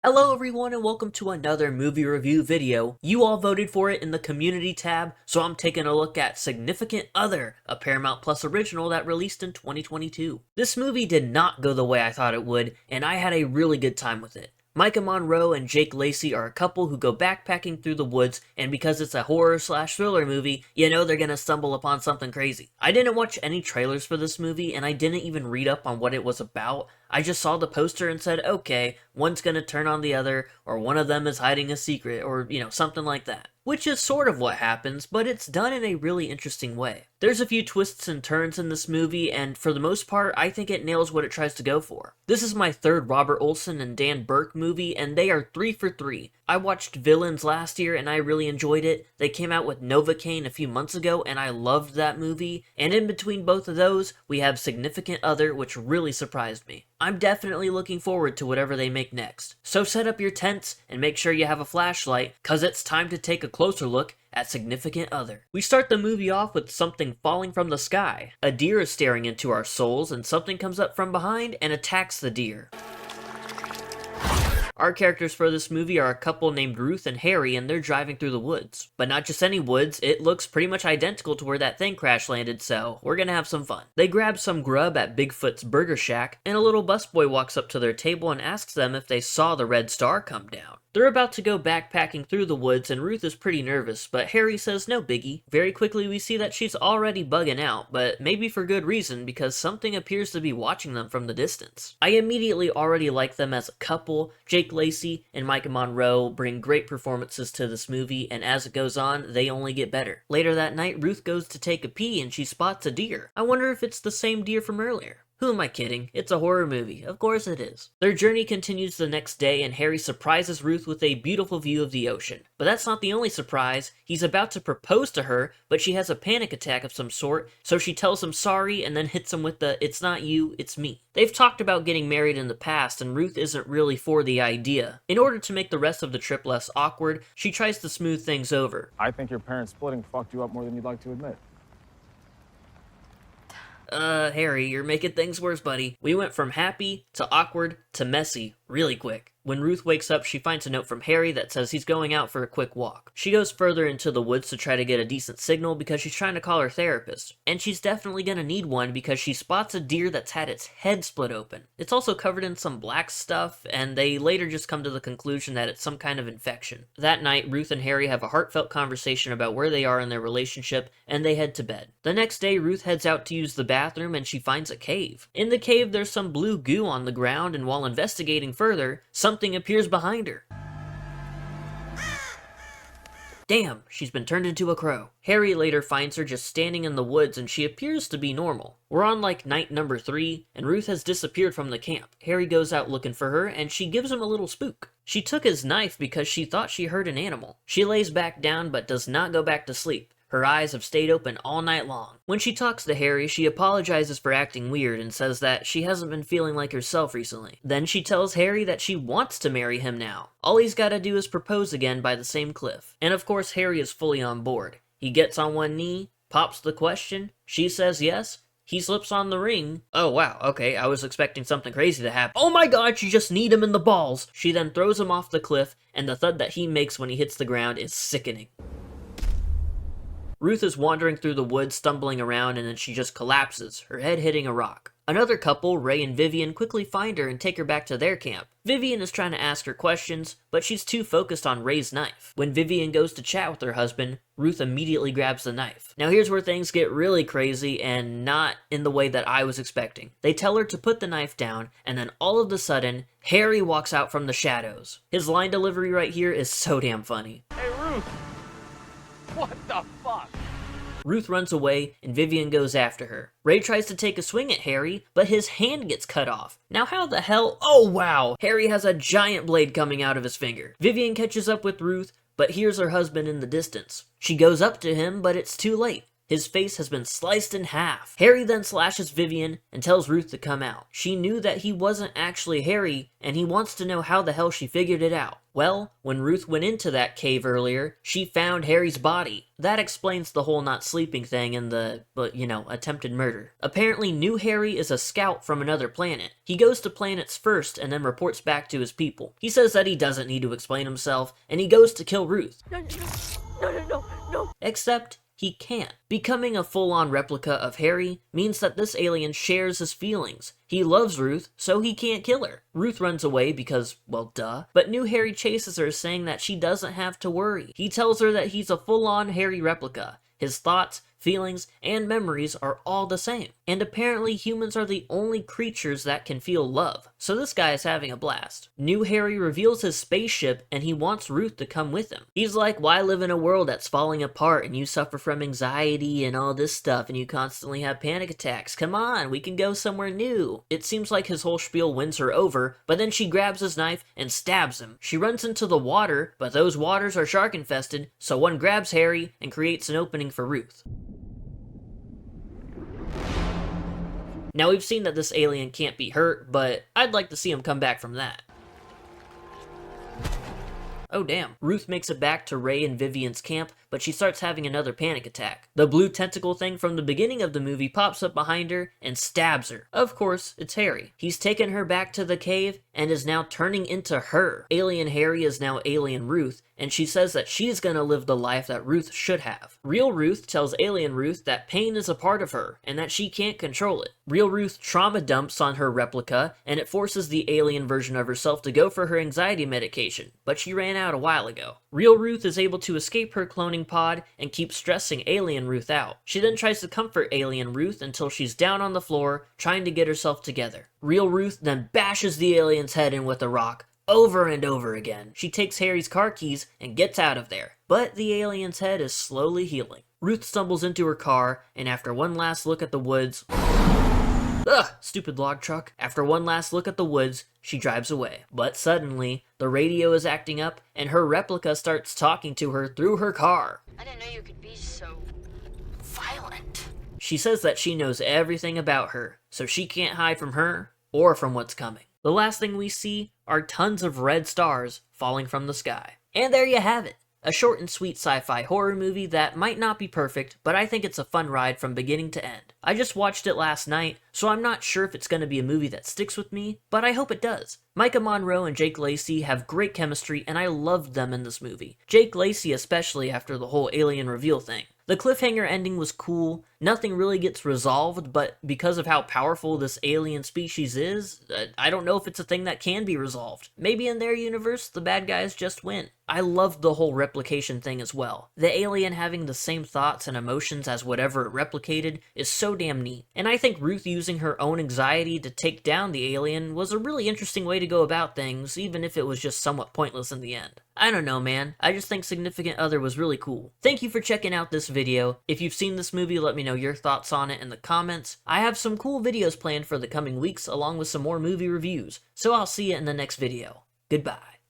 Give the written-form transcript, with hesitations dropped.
Hello everyone and welcome to another movie review video. You all voted for it in the community tab, so I'm taking a look at Significant Other, a Paramount Plus original that released in 2022. This movie did not go the way I thought it would, and I had a really good time with it. Maika Monroe and Jake Lacy are a couple who go backpacking through the woods, and because it's a horror/thriller movie, you know they're gonna stumble upon something crazy. I didn't watch any trailers for this movie, and I didn't even read up on what it was about. I just saw the poster and said, okay, one's gonna turn on the other, or one of them is hiding a secret, or, something like that. Which is sort of what happens, but it's done in a really interesting way. There's a few twists and turns in this movie, and for the most part, I think it nails what it tries to go for. This is my third Robert Olsen and Dan Berk movie, and they are 3 for 3. I watched Villains last year, and I really enjoyed it. They came out with Novocaine a few months ago, and I loved that movie. And in between both of those, we have Significant Other, which really surprised me. I'm definitely looking forward to whatever they make next. So set up your tents and make sure you have a flashlight, cause it's time to take a closer look at Significant Other. We start the movie off with something falling from the sky. A deer is staring into our souls and something comes up from behind and attacks the deer. Our characters for this movie are a couple named Ruth and Harry, and they're driving through the woods. But not just any woods, it looks pretty much identical to where that thing crash landed, so we're gonna have some fun. They grab some grub at Bigfoot's Burger Shack, and a little busboy walks up to their table and asks them if they saw the red star come down. They're about to go backpacking through the woods, and Ruth is pretty nervous, but Harry says no biggie. Very quickly we see that she's already bugging out, but maybe for good reason, because something appears to be watching them from the distance. I immediately already like them as a couple. Jake Lacy and Maika Monroe bring great performances to this movie, and as it goes on, they only get better. Later that night, Ruth goes to take a pee and she spots a deer. I wonder if it's the same deer from earlier. Who am I kidding? It's a horror movie. Of course it is. Their journey continues the next day, and Harry surprises Ruth with a beautiful view of the ocean. But that's not the only surprise. He's about to propose to her, but she has a panic attack of some sort, so she tells him sorry and then hits him with the "it's not you, it's me." They've talked about getting married in the past, and Ruth isn't really for the idea. In order to make the rest of the trip less awkward, she tries to smooth things over. I think your parents splitting fucked you up more than you'd like to admit. Harry, you're making things worse, buddy. We went from happy to awkward to messy really quick. When Ruth wakes up, she finds a note from Harry that says he's going out for a quick walk. She goes further into the woods to try to get a decent signal because she's trying to call her therapist. And she's definitely gonna need one because she spots a deer that's had its head split open. It's also covered in some black stuff, and they later just come to the conclusion that it's some kind of infection. That night, Ruth and Harry have a heartfelt conversation about where they are in their relationship, and they head to bed. The next day, Ruth heads out to use the bathroom and she finds a cave. In the cave, there's some blue goo on the ground, and while investigating further, something appears behind her. Damn, she's been turned into a crow. Harry later finds her just standing in the woods and she appears to be normal. We're on like night number 3, and Ruth has disappeared from the camp. Harry goes out looking for her and she gives him a little spook. She took his knife because she thought she heard an animal. She lays back down but does not go back to sleep. Her eyes have stayed open all night long. When she talks to Harry, she apologizes for acting weird and says that she hasn't been feeling like herself recently. Then she tells Harry that she wants to marry him now. All he's gotta do is propose again by the same cliff. And of course, Harry is fully on board. He gets on one knee, pops the question, she says yes, he slips on the ring. Oh wow, okay, I was expecting something crazy to happen. Oh my god, she just kneed him in the balls! She then throws him off the cliff, and the thud that he makes when he hits the ground is sickening. Ruth is wandering through the woods, stumbling around, and then she just collapses, her head hitting a rock. Another couple, Ray and Vivian, quickly find her and take her back to their camp. Vivian is trying to ask her questions, but she's too focused on Ray's knife. When Vivian goes to chat with her husband, Ruth immediately grabs the knife. Now here's where things get really crazy, and not in the way that I was expecting. They tell her to put the knife down, and then all of a sudden, Harry walks out from the shadows. His line delivery right here is so damn funny. Hey, Ruth! What the fuck? Ruth runs away, and Vivian goes after her. Ray tries to take a swing at Harry, but his hand gets cut off. Now how the hell— oh wow! Harry has a giant blade coming out of his finger. Vivian catches up with Ruth, but hears her husband in the distance. She goes up to him, but it's too late. His face has been sliced in half. Harry then slashes Vivian and tells Ruth to come out. She knew that he wasn't actually Harry, and he wants to know how the hell she figured it out. Well, when Ruth went into that cave earlier, she found Harry's body. That explains the whole not sleeping thing and the, attempted murder. Apparently, new Harry is a scout from another planet. He goes to planets first and then reports back to his people. He says that he doesn't need to explain himself, and he goes to kill Ruth. No. Except he can't. Becoming a full-on replica of Harry means that this alien shares his feelings. He loves Ruth, so he can't kill her. Ruth runs away because, well, duh. But new Harry chases her, saying that she doesn't have to worry. He tells her that he's a full-on Harry replica. His thoughts, feelings, and memories are all the same. And apparently humans are the only creatures that can feel love. So this guy is having a blast. New Harry reveals his spaceship and he wants Ruth to come with him. He's like, why live in a world that's falling apart and you suffer from anxiety and all this stuff and you constantly have panic attacks? Come on, we can go somewhere new. It seems like his whole spiel wins her over, but then she grabs his knife and stabs him. She runs into the water, but those waters are shark infested, so one grabs Harry and creates an opening for Ruth. Now, we've seen that this alien can't be hurt, but I'd like to see him come back from that. Oh damn. Ruth makes it back to Ray and Vivian's camp, but she starts having another panic attack. The blue tentacle thing from the beginning of the movie pops up behind her and stabs her. Of course, it's Harry. He's taken her back to the cave and is now turning into her. Alien Harry is now alien Ruth, and she says that she's gonna live the life that Ruth should have. Real Ruth tells alien Ruth that pain is a part of her, and that she can't control it. Real Ruth trauma dumps on her replica, and it forces the alien version of herself to go for her anxiety medication, but she ran out a while ago. Real Ruth is able to escape her cloning pod and keeps stressing alien Ruth out. She then tries to comfort alien Ruth until she's down on the floor, trying to get herself together. Real Ruth then bashes the alien's head in with a rock, over and over again. She takes Harry's car keys and gets out of there, but the alien's head is slowly healing. Ruth stumbles into her car, and after one last look at the woods... Ugh, stupid log truck. After one last look at the woods, she drives away. But suddenly, the radio is acting up, and her replica starts talking to her through her car. I didn't know you could be so violent. She says that she knows everything about her, so she can't hide from her or from what's coming. The last thing we see are tons of red stars falling from the sky. And there you have it. A short and sweet sci-fi horror movie that might not be perfect, but I think it's a fun ride from beginning to end. I just watched it last night, so I'm not sure if it's going to be a movie that sticks with me, but I hope it does. Maika, Monroe, and Jake Lacy have great chemistry, and I loved them in this movie. Jake Lacy especially after the whole alien reveal thing. The cliffhanger ending was cool, nothing really gets resolved, but because of how powerful this alien species is, I don't know if it's a thing that can be resolved. Maybe in their universe, the bad guys just win. I loved the whole replication thing as well. The alien having the same thoughts and emotions as whatever it replicated is so damn neat. And I think Ruth using her own anxiety to take down the alien was a really interesting way to go about things, even if it was just somewhat pointless in the end. I don't know, man. I just think Significant Other was really cool. Thank you for checking out this video. If you've seen this movie, let me know your thoughts on it in the comments. I have some cool videos planned for the coming weeks along with some more movie reviews, so I'll see you in the next video. Goodbye.